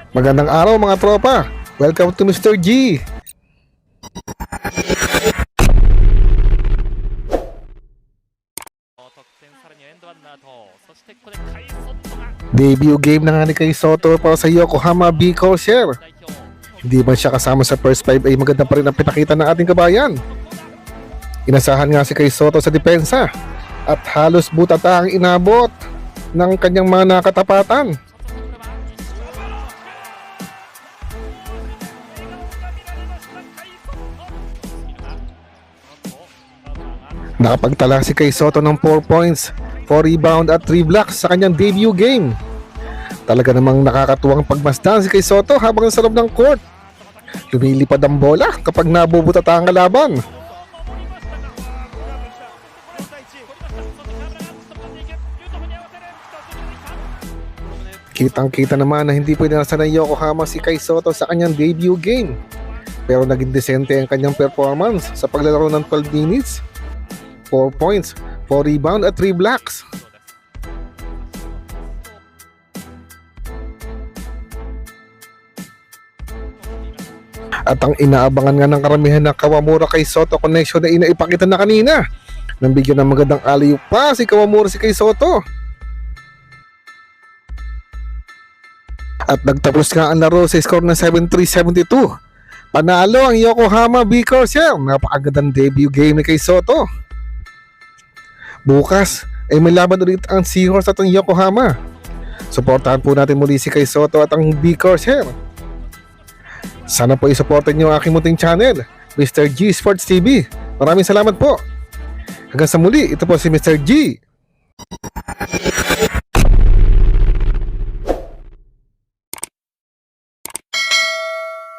Magandang araw mga tropa. Welcome to Mr. G. Debut game na nga ni Kai Sotto para sa Yokohama B Corsair. Hindi man siya kasama sa first 5 ay maganda pa rin ang pinakita ng ating kabayan. Inasahan nga si Kai Sotto sa depensa at halos butata ang inabot ng kanyang mga nakatapatan. Nakapagtala si Kai Sotto ng 4 points, 4 rebound at 3 blocks sa kanyang debut game. Talaga namang nakakatuwang pagmasdan si Kai Sotto habang sa loob ng court. Lumilipad ang bola kapag nabubutata ang kalaban. Kitang-kita naman na hindi pwede nasa ng Yokohama si Kai Sotto sa kanyang debut game. Pero naging desente ang kanyang performance sa paglalaro ng 12 minutes. 4 points, 4 rebound at 3 blocks. At ang inaabangan nga ng karamihan ng Kawamura Kai Sotto connection na inaipakita na kanina. Nang bigyan ng magandang alley-oop pa si Kawamura si Kai Sotto. At nagtapos nga ang laro sa score na 73-72. Panalo ang Yokohama B Corsair. Napakagandang debut game ni Kai Sotto. Bukas ay may laban ulit ang Seahorse at ang Yokohama. Suportahan po natin muli si Kai Sotto at ang B Corsair. Sana po isuportan niyo ang aking munting channel, Mr. G Sports TV. Maraming salamat po. Hanggang sa muli, ito po si Mr. G.